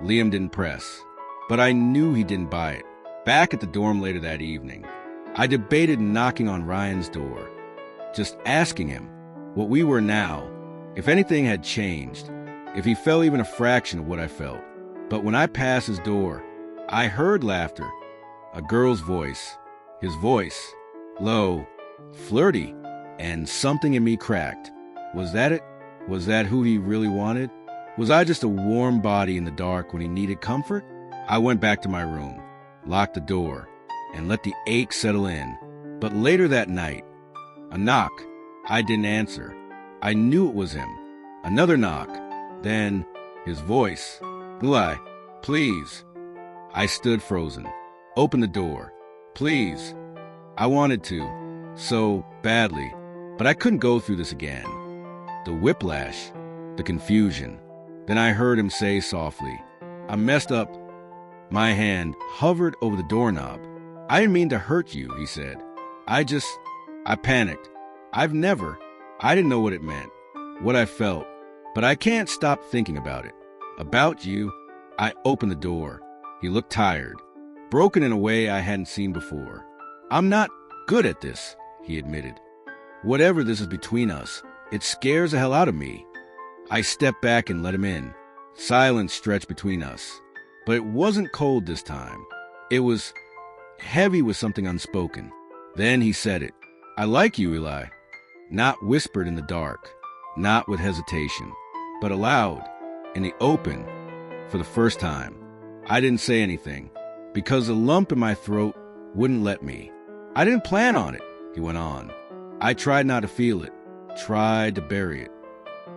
Liam didn't press, but I knew he didn't buy it. Back at the dorm later that evening, I debated knocking on Ryan's door, just asking him what we were now, if anything had changed, if he felt even a fraction of what I felt. But when I passed his door, I heard laughter, a girl's voice, his voice, low, flirty, and something in me cracked. Was that it? Was that who he really wanted? Was I just a warm body in the dark when he needed comfort? I went back to my room, locked the door, and let the ache settle in. But later that night, a knock. I didn't answer. I knew it was him. Another knock. Then, his voice. Eli, please. I stood frozen. Opened the door. Please. I wanted to. So badly. But I couldn't go through this again. The whiplash. The confusion. Then I heard him say softly, I messed up. My hand hovered over the doorknob. I didn't mean to hurt you, he said. I panicked. I didn't know what it meant, what I felt, but I can't stop thinking about it. About you. I opened the door. He looked tired, broken in a way I hadn't seen before. I'm not good at this, he admitted. Whatever this is between us, it scares the hell out of me. I stepped back and let him in. Silence stretched between us. But it wasn't cold this time. It was heavy with something unspoken. Then he said it. I like you, Eli. Not whispered in the dark, not with hesitation, but aloud, in the open, for the first time. I didn't say anything, because the lump in my throat wouldn't let me. I didn't plan on it, he went on. I tried not to feel it, tried to bury it.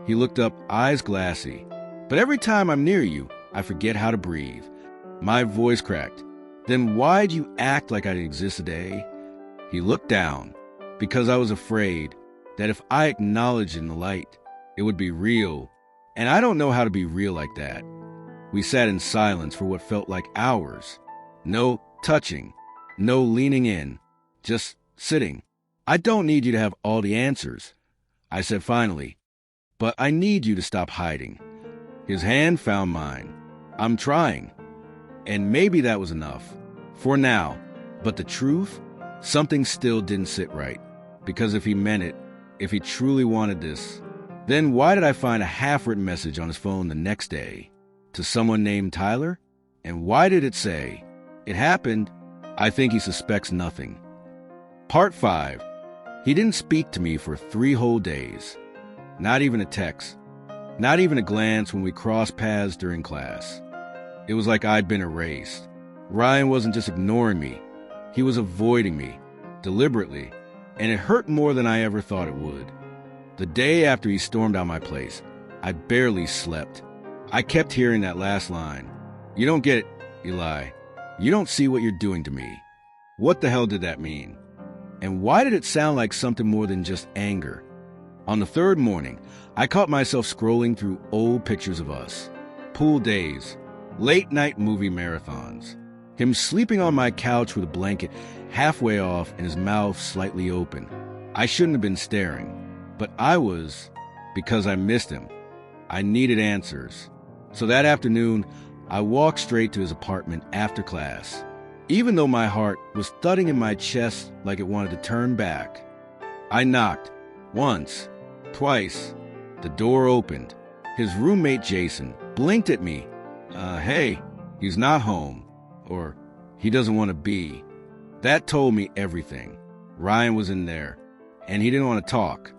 He looked up, eyes glassy. But every time I'm near you, I forget how to breathe. My voice cracked. Then why'd you act like I didn't exist today? He looked down, because I was afraid that if I acknowledged in the light, it would be real. And I don't know how to be real like that. We sat in silence for what felt like hours. No touching, no leaning in, just sitting. I don't need you to have all the answers, I said finally, but I need you to stop hiding. His hand found mine. I'm trying. And maybe that was enough. For now. But the truth? Something still didn't sit right. Because if he meant it, if he truly wanted this, then why did I find a half-written message on his phone the next day? To someone named Tyler? And why did it say? It happened. I think he suspects nothing. Part 5. He didn't speak to me for 3 whole days. Not even a text. Not even a glance when we crossed paths during class. It was like I'd been erased. Ryan wasn't just ignoring me. He was avoiding me, deliberately, and it hurt more than I ever thought it would. The day after he stormed out my place, I barely slept. I kept hearing that last line. You don't get it, Eli. You don't see what you're doing to me. What the hell did that mean? And why did it sound like something more than just anger? On the 3rd morning, I caught myself scrolling through old pictures of us. Pool days, late-night movie marathons. Him sleeping on my couch with a blanket halfway off and his mouth slightly open. I shouldn't have been staring, but I was, because I missed him. I needed answers. So that afternoon, I walked straight to his apartment after class, even though my heart was thudding in my chest like it wanted to turn back. I knocked. Once. Twice. The door opened. His roommate Jason blinked at me. Hey, he's not home. Or, he doesn't want to be. That told me everything. Ryan was in there, and he didn't want to talk.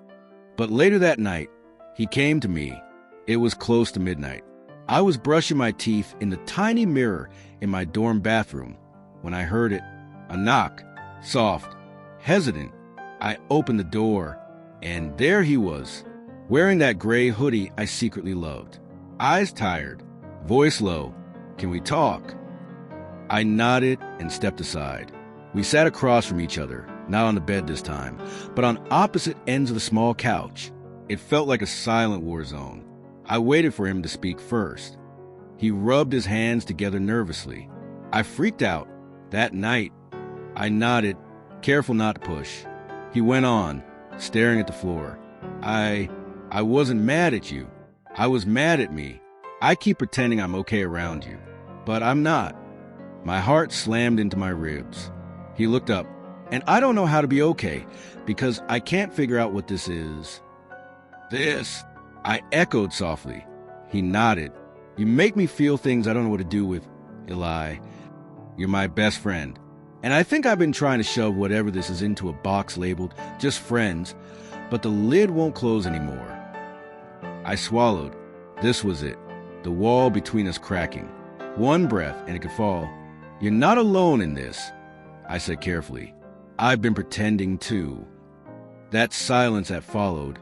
But later that night, he came to me. It was close to midnight. I was brushing my teeth in the tiny mirror in my dorm bathroom when I heard it. A knock. Soft. Hesitant. I opened the door, and there he was, wearing that gray hoodie I secretly loved. Eyes tired. Voice low. Can we talk? I nodded and stepped aside. We sat across from each other, not on the bed this time, but on opposite ends of the small couch. It felt like a silent war zone. I waited for him to speak first. He rubbed his hands together nervously. I freaked out. That night, I nodded, careful not to push. He went on, staring at the floor. I wasn't mad at you. I was mad at me. I keep pretending I'm okay around you, but I'm not. My heart slammed into my ribs. He looked up, and I don't know how to be okay, because I can't figure out what this is. This, I echoed softly. He nodded. You make me feel things I don't know what to do with, Eli. You're my best friend. And I think I've been trying to shove whatever this is into a box labeled just friends, but the lid won't close anymore. I swallowed. This was it. The wall between us cracking. One breath, and it could fall. You're not alone in this, I said carefully. I've been pretending too. That silence that followed,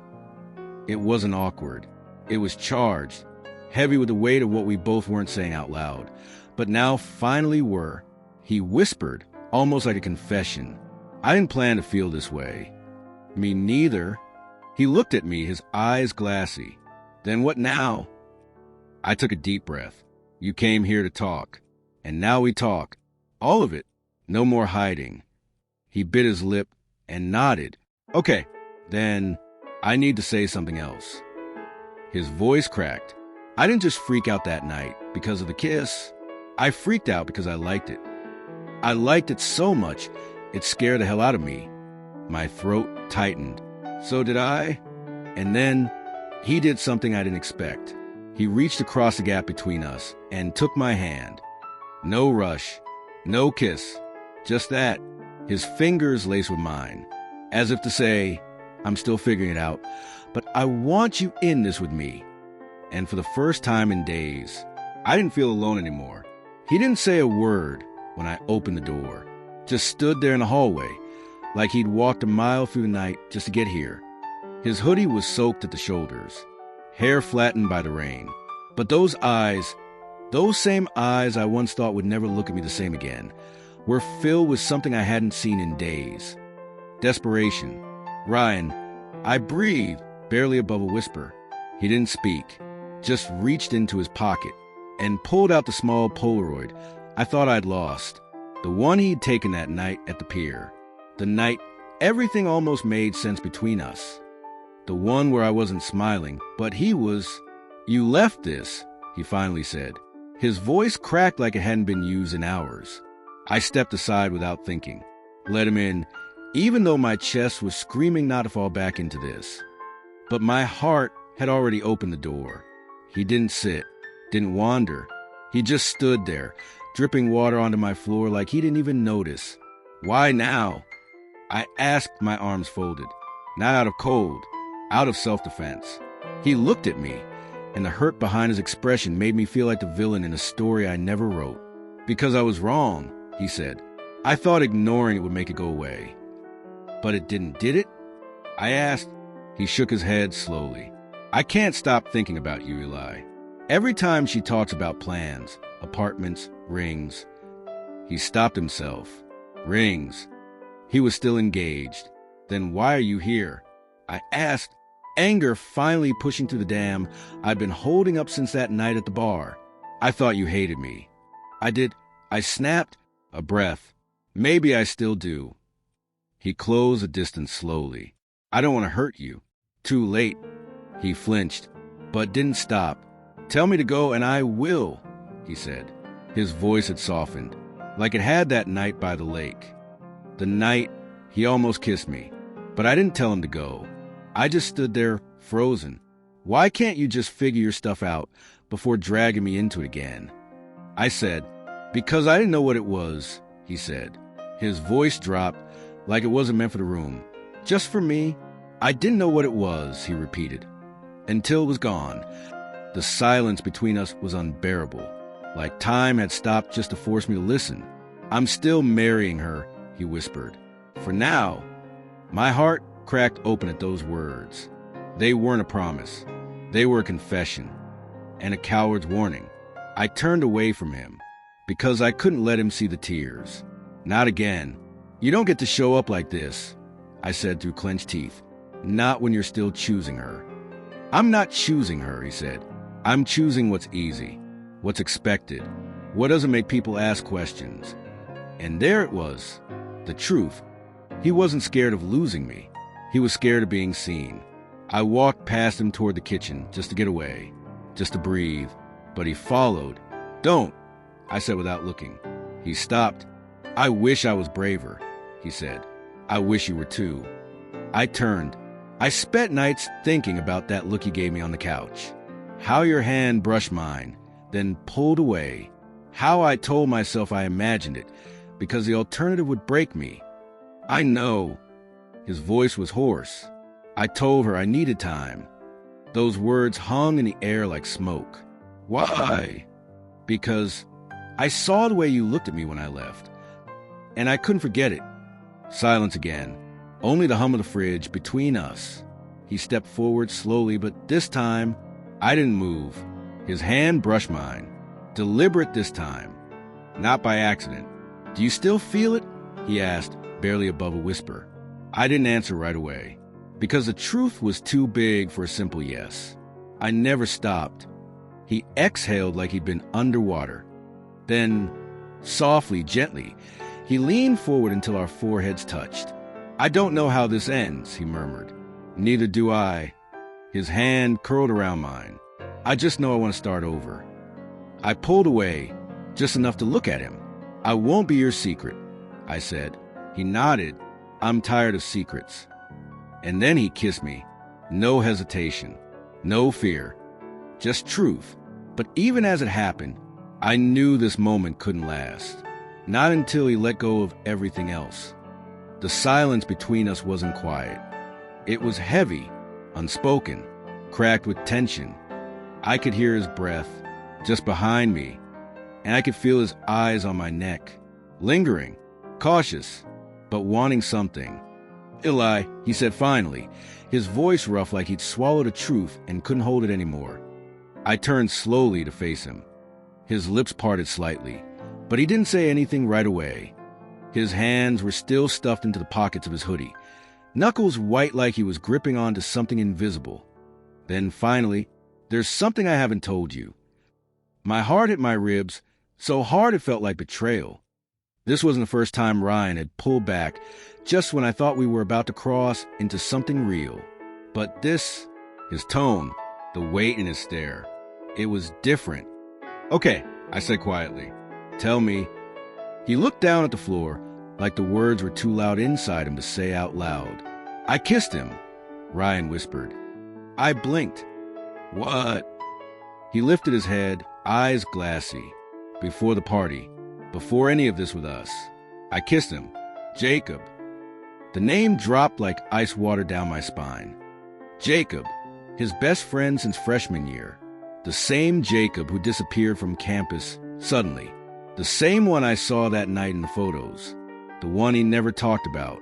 it wasn't awkward. It was charged, heavy with the weight of what we both weren't saying out loud, but now finally were. He whispered, almost like a confession. I didn't plan to feel this way. Me neither. He looked at me, his eyes glassy. Then what now? I took a deep breath. You came here to talk. And now we talk. All of it. No more hiding. He bit his lip and nodded. Okay, then I need to say something else. His voice cracked. I didn't just freak out that night because of the kiss. I freaked out because I liked it. I liked it so much, it scared the hell out of me. My throat tightened. So did I. And then he did something I didn't expect. He reached across the gap between us and took my hand. No rush, no kiss, just that. His fingers laced with mine, as if to say, I'm still figuring it out, but I want you in this with me. And for the first time in days, I didn't feel alone anymore. He didn't say a word when I opened the door, just stood there in the hallway, like he'd walked a mile through the night just to get here. His hoodie was soaked at the shoulders, hair flattened by the rain. But those eyes, those same eyes I once thought would never look at me the same again, were filled with something I hadn't seen in days. Desperation. Ryan, I breathed, barely above a whisper. He didn't speak, just reached into his pocket and pulled out the small Polaroid I thought I'd lost. The one he'd taken that night at the pier. The night everything almost made sense between us. The one where I wasn't smiling, but he was. You left this, he finally said. His voice cracked like it hadn't been used in hours. I stepped aside without thinking, let him in, even though my chest was screaming not to fall back into this. But my heart had already opened the door. He didn't sit, didn't wander. He just stood there, dripping water onto my floor like he didn't even notice. Why now? I asked, my arms folded. Not out of cold, out of self-defense. He looked at me, and the hurt behind his expression made me feel like the villain in a story I never wrote. Because I was wrong, he said. I thought ignoring it would make it go away. But it didn't, did it? I asked. He shook his head slowly. I can't stop thinking about you, Eli. Every time she talks about plans, apartments, rings. He stopped himself. Rings. He was still engaged. Then why are you here? I asked, anger finally pushing through the dam I'd been holding up since that night at the bar. I thought you hated me. I did. I snapped, a breath. Maybe I still do. He closed the distance slowly. I don't want to hurt you. Too late. He flinched, but didn't stop. Tell me to go and I will, he said. His voice had softened, like it had that night by the lake. The night he almost kissed me, but I didn't tell him to go. I just stood there, frozen. Why can't you just figure your stuff out before dragging me into it again? I said, because I didn't know what it was, he said. His voice dropped like it wasn't meant for the room. Just for me? I didn't know what it was, he repeated. Until it was gone. The silence between us was unbearable, like time had stopped just to force me to listen. I'm still marrying her, he whispered. For now. My heart cracked open at those words. They weren't a promise. They were a confession, and a coward's warning. I turned away from him, because I couldn't let him see the tears. Not again. You don't get to show up like this, I said through clenched teeth. Not when you're still choosing her. I'm not choosing her, he said. I'm choosing what's easy, what's expected, what doesn't make people ask questions. And there it was, the truth. He wasn't scared of losing me. He was scared of being seen. I walked past him toward the kitchen just to get away, just to breathe, but he followed. Don't, I said without looking. He stopped. I wish I was braver, he said. I wish you were too. I turned. I spent nights thinking about that look he gave me on the couch. How your hand brushed mine, then pulled away. How I told myself I imagined it, because the alternative would break me. I know. His voice was hoarse. I told her I needed time. Those words hung in the air like smoke. Why? Because I saw the way you looked at me when I left, and I couldn't forget it. Silence again. Only the hum of the fridge between us. He stepped forward slowly, but this time, I didn't move. His hand brushed mine. Deliberate this time. Not by accident. Do you still feel it? He asked, barely above a whisper. I didn't answer right away, because the truth was too big for a simple yes. I never stopped. He exhaled like he'd been underwater. Then, softly, gently, he leaned forward until our foreheads touched. I don't know how this ends, he murmured. Neither do I. His hand curled around mine. I just know I want to start over. I pulled away, just enough to look at him. I won't be your secret, I said. He nodded. I'm tired of secrets. And then he kissed me. No hesitation. No fear. Just truth. But even as it happened, I knew this moment couldn't last. Not until he let go of everything else. The silence between us wasn't quiet. It was heavy, unspoken, cracked with tension. I could hear his breath just behind me, and I could feel his eyes on my neck, lingering, cautious, but wanting something. Eli, he said finally, his voice rough like he'd swallowed a truth and couldn't hold it anymore. I turned slowly to face him. His lips parted slightly, but he didn't say anything right away. His hands were still stuffed into the pockets of his hoodie, knuckles white like he was gripping onto something invisible. Then finally, there's something I haven't told you. My heart hit my ribs, so hard it felt like betrayal. This wasn't the first time Ryan had pulled back just when I thought we were about to cross into something real. But this, his tone, the weight in his stare, it was different. Okay, I said quietly. Tell me. He looked down at the floor, like the words were too loud inside him to say out loud. I kissed him, Ryan whispered. I blinked. What? He lifted his head, eyes glassy. before the party, before any of this with us. I kissed him. Jacob. The name dropped like ice water down my spine. Jacob, his best friend since freshman year. The same Jacob who disappeared from campus suddenly. The same one I saw that night in the photos. The one he never talked about.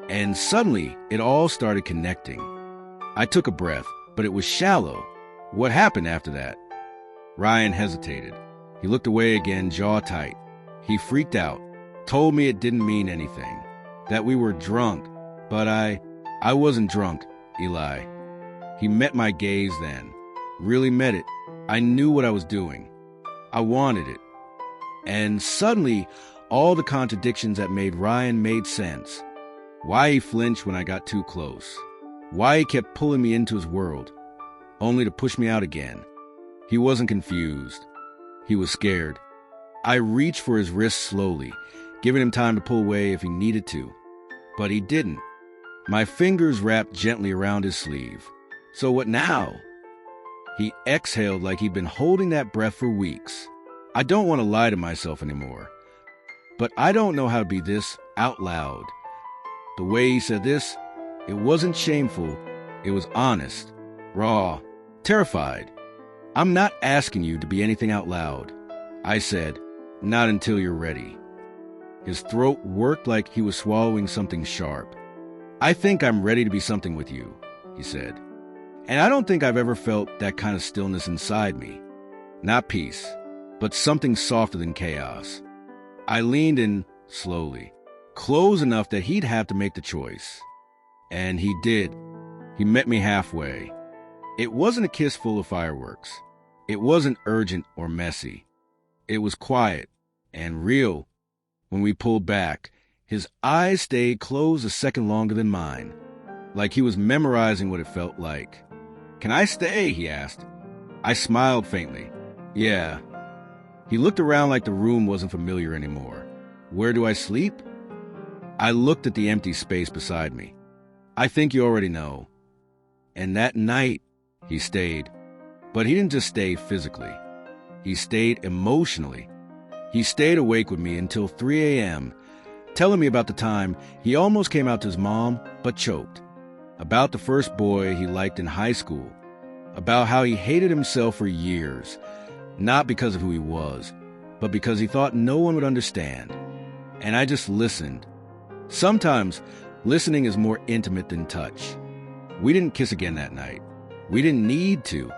And suddenly, it all started connecting. I took a breath, but it was shallow. What happened after that? Ryan hesitated. He looked away again, jaw tight. He freaked out, told me it didn't mean anything, that we were drunk. But I wasn't drunk, Eli. He met my gaze then. Really met it. I knew what I was doing. I wanted it. And suddenly, all the contradictions that made Ryan made sense. Why he flinched when I got too close. Why he kept pulling me into his world, only to push me out again. He wasn't confused. He was scared. I reached for his wrist slowly, giving him time to pull away if he needed to. But he didn't. My fingers wrapped gently around his sleeve. So what now? He exhaled like he'd been holding that breath for weeks. I don't want to lie to myself anymore. But I don't know how to be this out loud. The way he said this, it wasn't shameful. It was honest, raw, terrified. I'm not asking you to be anything out loud. I said, not until you're ready. His throat worked like he was swallowing something sharp. I think I'm ready to be something with you, he said. And I don't think I've ever felt that kind of stillness inside me. Not peace, but something softer than chaos. I leaned in slowly, close enough that he'd have to make the choice. And he did. He met me halfway. It wasn't a kiss full of fireworks. It wasn't urgent or messy. It was quiet and real. When we pulled back, his eyes stayed closed a second longer than mine, like he was memorizing what it felt like. Can I stay? He asked. I smiled faintly. Yeah. He looked around like the room wasn't familiar anymore. Where do I sleep? I looked at the empty space beside me. I think you already know. And that night, he stayed. But he didn't just stay physically. He stayed emotionally. He stayed awake with me until 3 a.m., telling me about the time he almost came out to his mom, but choked. About the first boy he liked in high school. About how he hated himself for years, not because of who he was, but because he thought no one would understand. And I just listened. Sometimes, listening is more intimate than touch. We didn't kiss again that night. We didn't need to.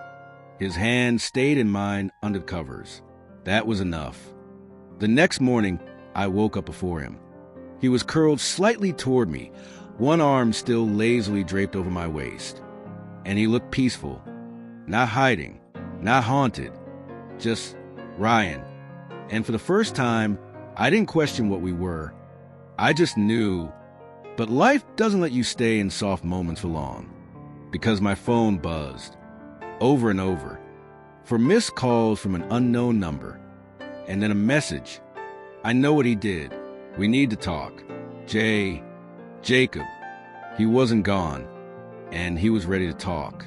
His hand stayed in mine under the covers. That was enough. The next morning, I woke up before him. He was curled slightly toward me, one arm still lazily draped over my waist. And he looked peaceful, not hiding, not haunted, just Ryan. And for the first time, I didn't question what we were. I just knew. But life doesn't let you stay in soft moments for long, because my phone buzzed, over and over, for missed calls from an unknown number, and then a message. I know what he did. We need to talk. Jacob. He wasn't gone, and he was ready to talk.